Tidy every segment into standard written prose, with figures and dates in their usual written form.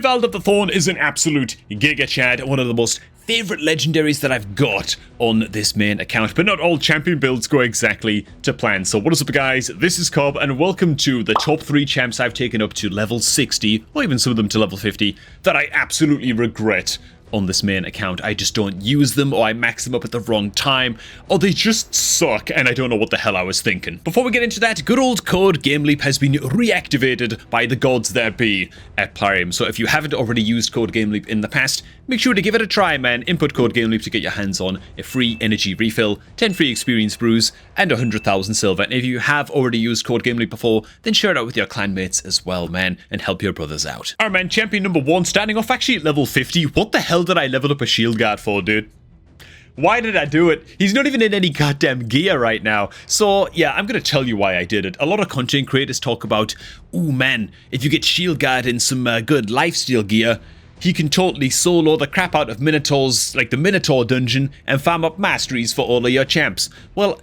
Rivald of the Thorn is an absolute giga chad, one of the most favorite legendaries that I've got on this main account, but not all champion builds go exactly to plan. So what is up, guys? This is Cobb, and welcome to the top 3 champs I've taken up to level 60, or even some of them to level 50, that I absolutely regret on this main account. I just don't use them, or I max them up at the wrong time, or they just suck and I don't know what the hell I was thinking. Before we get into that, good old Code Game Leap has been reactivated by the gods there be at Plarium. So if you haven't already used Code Game Leap in the past, make sure to give it a try, man. Input Code Game Leap to get your hands on a free energy refill, 10 free experience brews, and 100,000 silver. And if you have already used Code Game Leap before, then share it out with your clanmates as well, man, and help your brothers out. Alright, man, champion number 1, starting off actually at level 50. What the hell did I level up a shield guard for, dude? Why did I do it? He's not even in any goddamn gear right now. So, yeah, I'm gonna tell you why I did it. A lot of content creators talk about, ooh, man, if you get shield guard in some good lifesteal gear, he can totally solo the crap out of Minotaurs, like the Minotaur dungeon, and farm up masteries for all of your champs. Well,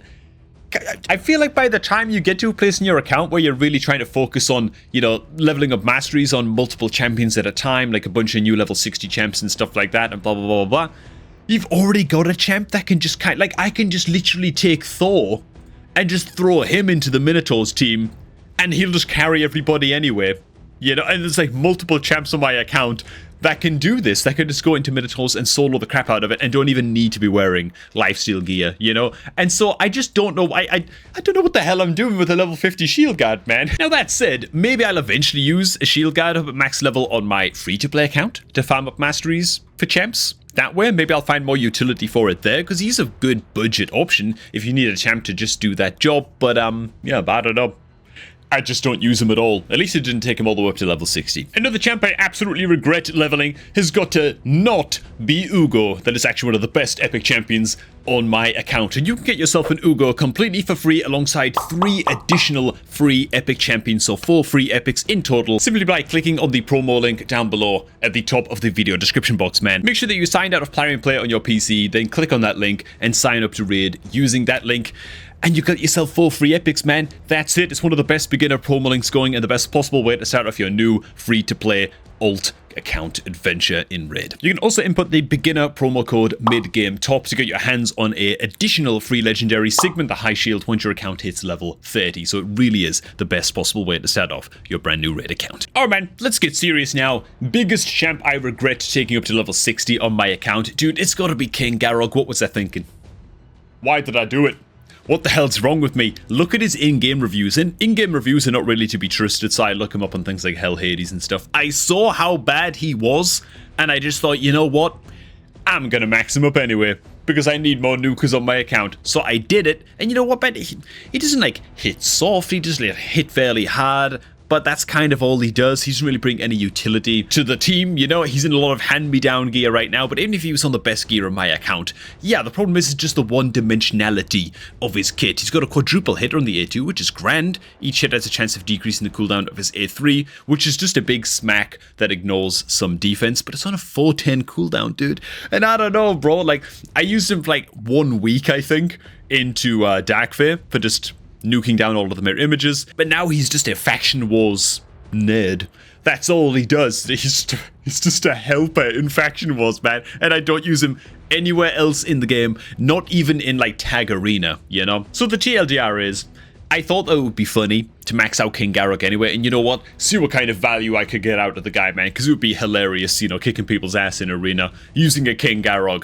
I feel like by the time you get to a place in your account where you're really trying to focus on, you know, leveling up masteries on multiple champions at a time, like a bunch of new level 60 champs and stuff like that, and blah, blah, blah, blah, blah, you've already got a champ that can just like, I can just literally take Thor and just throw him into the Minotaurs team, and he'll just carry everybody anyway. You know, and there's like multiple champs on my account that can do this, that can just go into Minotaurs and solo the crap out of it and don't even need to be wearing lifesteal gear, you know? And so I just don't know, I don't know what the hell I'm doing with a level 50 shield guard, man. Now that said, maybe I'll eventually use a shield guard up at max level on my free-to-play account to farm up masteries for champs. That way, maybe I'll find more utility for it there, because he's a good budget option if you need a champ to just do that job, but yeah, I don't know. I just don't use him at all. At least it didn't take him all the way up to level 60. Another champ I absolutely regret leveling has got to not be Ugo. That is actually one of the best epic champions on my account. And you can get yourself an Ugo completely for free alongside 3 additional free epic champions. So 4 free epics in total, simply by clicking on the promo link down below at the top of the video description box, man. Make sure that you signed out of Plarium Play on your PC, then click on that link and sign up to Raid using that link. And you got yourself 4 free epics, man. That's it. It's one of the best beginner promo links going and the best possible way to start off your new free-to-play alt account adventure in Raid. You can also input the beginner promo code MidGameTop to get your hands on a additional free legendary Sigmund the High Shield once your account hits level 30. So it really is the best possible way to start off your brand new Raid account. Alright, man, let's get serious now. Biggest champ I regret taking up to level 60 on my account. Dude, it's gotta be King Garrog. What was I thinking? Why did I do it? What the hell's wrong with me? Look at his in-game reviews, and in-game reviews are not really to be trusted, so I look him up on things like Hell Hades and stuff. I saw how bad he was, and I just thought, you know what? I'm gonna max him up anyway, because I need more nukers on my account. So I did it, and you know what, man? He doesn't like hit soft, he just like hit fairly hard. But that's kind of all he does. He doesn't really bring any utility to the team. You know, he's in a lot of hand-me-down gear right now, but even if he was on the best gear on my account, yeah, the problem is just the one-dimensionality of his kit. He's got a quadruple hit on the A2, which is grand. Each hit has a chance of decreasing the cooldown of his A3, which is just a big smack that ignores some defense, but it's on a 410 cooldown, dude. And I don't know, bro, like, I used him for like 1 week, I think, into Darkfire for just nuking down all of the mirror images, but now he's just a faction wars nerd. That's all he does. He's just a helper in faction wars, man, and I don't use him anywhere else in the game, not even in like Tag Arena, you know? So the TLDR is, I thought that it would be funny to max out King Garrog anyway, and you know what? See what kind of value I could get out of the guy, man, because it would be hilarious, you know, kicking people's ass in Arena using a King Garrog.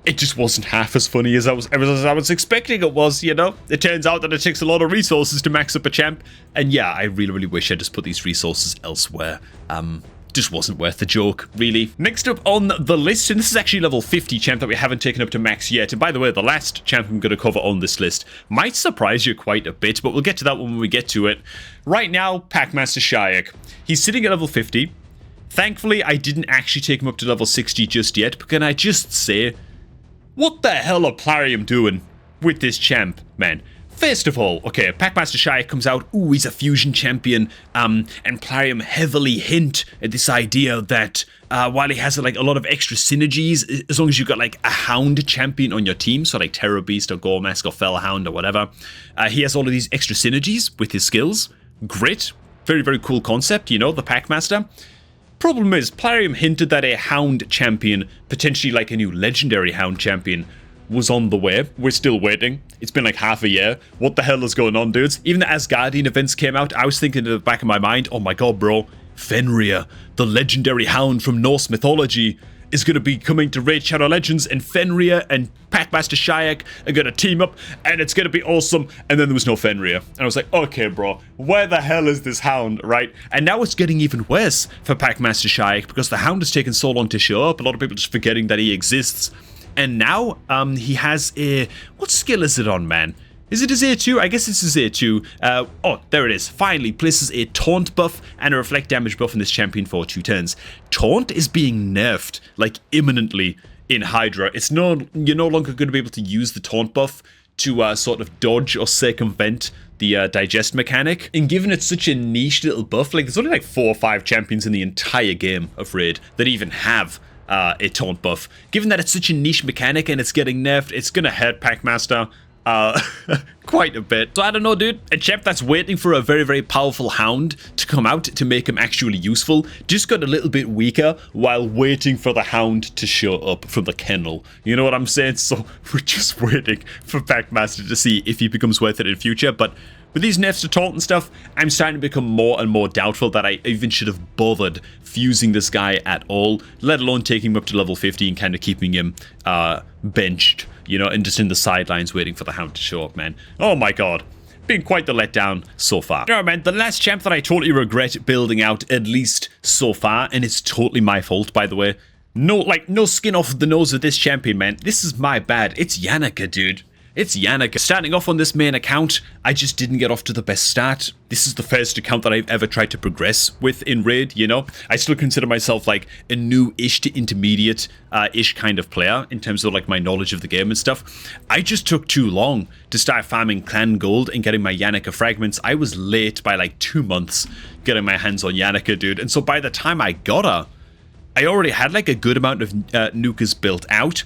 It just wasn't half as funny as I was expecting it was, you know? It turns out that it takes a lot of resources to max up a champ, and yeah, I really, really wish I just put these resources elsewhere. Just wasn't worth the joke, really. Next up on the list, and this is actually level 50 champ that we haven't taken up to max yet, and by the way, the last champ I'm going to cover on this list might surprise you quite a bit, but we'll get to that when we get to it. Right now, Packmaster Shayak. He's sitting at level 50. Thankfully, I didn't actually take him up to level 60 just yet, but can I just say, what the hell are Plarium doing with this champ, man? First of all, okay, Packmaster Shayak comes out, ooh, he's a fusion champion, and Plarium heavily hint at this idea that while he has like a lot of extra synergies, as long as you've got like a Hound champion on your team, so like Terror Beast or Goremask or Fellhound or whatever, he has all of these extra synergies with his skills. Great, very, very cool concept, you know, the Packmaster. Problem is, Plarium hinted that a Hound champion, potentially like a new legendary Hound champion, was on the way. We're still waiting. It's been like half a year. What the hell is going on, dudes? Even the Asgardian events came out. I was thinking in the back of my mind, oh my god, bro, Fenrir, the legendary Hound from Norse mythology, is going to be coming to Raid Shadow Legends, and Fenrir and Packmaster Shayak are going to team up, and it's going to be awesome. And then there was no Fenrir. And I was like, okay, bro, where the hell is this Hound, right? And now it's getting even worse for Packmaster Shayak because the Hound has taken so long to show up. A lot of people just forgetting that he exists. And now he has a... What skill is it on, man? Is it his A2? I guess it's his A2. Oh, there it is. Finally, places a taunt buff and a reflect damage buff in this champion for 2 turns. Taunt is being nerfed, like, imminently in Hydra. You're no longer going to be able to use the taunt buff to sort of dodge or circumvent the digest mechanic. And given it's such a niche little buff, like, there's only like 4 or 5 champions in the entire game of Raid that even have a taunt buff. Given that it's such a niche mechanic and it's getting nerfed, it's going to hurt Packmaster quite a bit. So I don't know, dude. A champ that's waiting for a very, very powerful Hound to come out to make him actually useful just got a little bit weaker while waiting for the Hound to show up from the kennel. You know what I'm saying? So we're just waiting for Packmaster to see if he becomes worth it in future. But with these nerfs to taunt and stuff, I'm starting to become more and more doubtful that I even should have bothered fusing this guy at all, let alone taking him up to level 50 and kind of keeping him benched, you know, and just in the sidelines waiting for the Hound to show up, man. Oh my god. Been quite the letdown so far. Alright, man, the last champ that I totally regret building out, at least so far, and it's totally my fault, by the way. No skin off the nose of this champion, man. This is my bad. It's Yannicka, dude. It's Yannicka. Starting off on this main account, I just didn't get off to the best start. This is the first account that I've ever tried to progress with in Raid, you know? I still consider myself like a new-ish to intermediate-ish kind of player in terms of like my knowledge of the game and stuff. I just took too long to start farming clan gold and getting my Yannicka fragments. I was late by like 2 months getting my hands on Yannicka, dude. And so by the time I got her, I already had like a good amount of Nukas built out.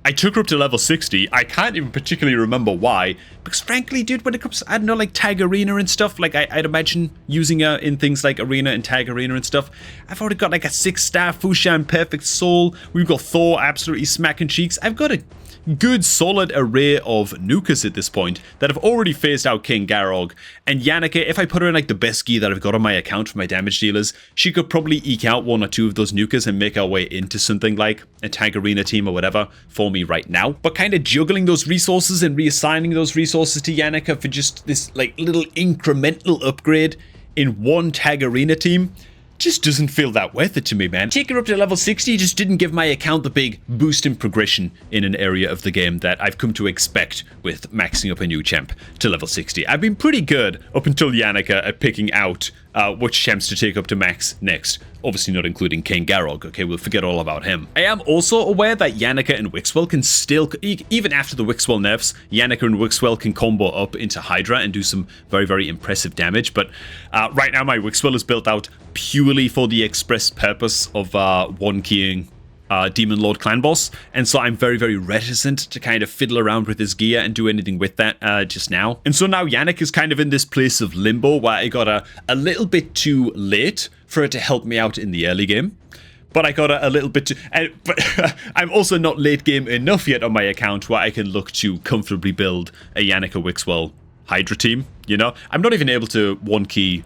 I took her up to level 60. I can't even particularly remember why. Because frankly, dude, when it comes to, I don't know, like Tag Arena and stuff, like I'd imagine using her in things like Arena and Tag Arena and stuff. I've already got like a 6-star Fushan Perfect Soul. We've got Thor absolutely smacking cheeks. I've got a good solid array of Nukas at this point that have already phased out King Garog. And Yannicka, if I put her in like the best gear that I've got on my account for my damage dealers, she could probably eke out 1 or 2 of those Nukas and make our way into something like a Tag Arena team or whatever for me right now. But kind of juggling those resources and reassigning those resources to Yannicka for just this like little incremental upgrade in one Tag Arena team just doesn't feel that worth it to me, man. Taking her up to level 60 just didn't give my account the big boost in progression in an area of the game that I've come to expect with maxing up a new champ to level 60. I've been pretty good up until Yannicka at picking out which champs to take up to max next. Obviously not including King Garog, okay, we'll forget all about him. I am also aware that Yannicka and Wixwell can still, even after the Wixwell nerfs, Yannicka and Wixwell can combo up into Hydra and do some very, very impressive damage, but right now my Wixwell is built out purely for the express purpose of one-keying Demon Lord Clan Boss, and so I'm very, very reticent to kind of fiddle around with his gear and do anything with that just now. And so now Yannick is kind of in this place of limbo where I got a little bit too late for her to help me out in the early game. But I got a little bit too... but I'm also not late game enough yet on my account where I can look to comfortably build a Yannicka Wixwell Hydra team, you know? I'm not even able to one-key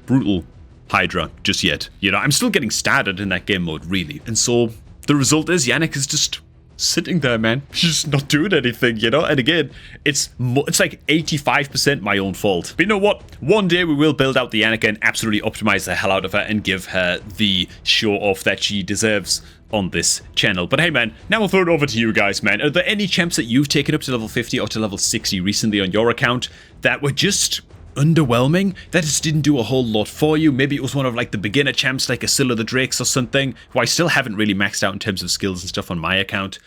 Brutal Hydra just yet, you know? I'm still getting started in that game mode, really. And so the result is Yannick is just sitting there, man. She's just not doing anything, you know? And again, it's like 85% my own fault. But you know what? One day we will build out the Yannicka and absolutely optimize the hell out of her and give her the show-off that she deserves on this channel. But hey, man, now I'll throw it over to you guys, man. Are there any champs that you've taken up to level 50 or to level 60 recently on your account that were just underwhelming, that just didn't do a whole lot for you? Maybe it was one of like the beginner champs like Asilla the Drakes or something, who I still haven't really maxed out in terms of skills and stuff on my account.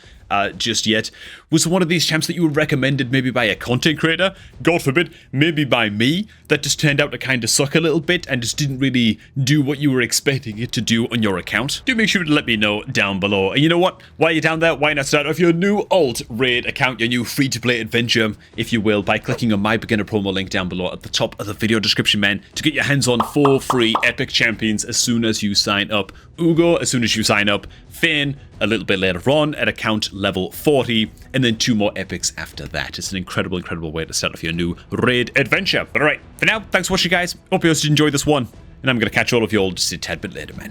just yet. Was one of these champs that you were recommended maybe by a content creator? God forbid, maybe by me, that just turned out to kind of suck a little bit and just didn't really do what you were expecting it to do on your account? Do make sure to let me know down below. And you know what? While you're down there, why not start off your new alt raid account, your new free-to-play adventure, if you will, by clicking on my beginner promo link down below at the top of the video description, man, to get your hands on 4 free epic champions as soon as you sign up. Ugo, as soon as you sign up. Finn, a little bit later on at account level 40, and then 2 more epics after that. It's an incredible, incredible way to start off your new raid adventure. But alright, for now, thanks for watching, guys. Hope you guys enjoyed this one, and I'm going to catch all of you all just a tad bit later, man.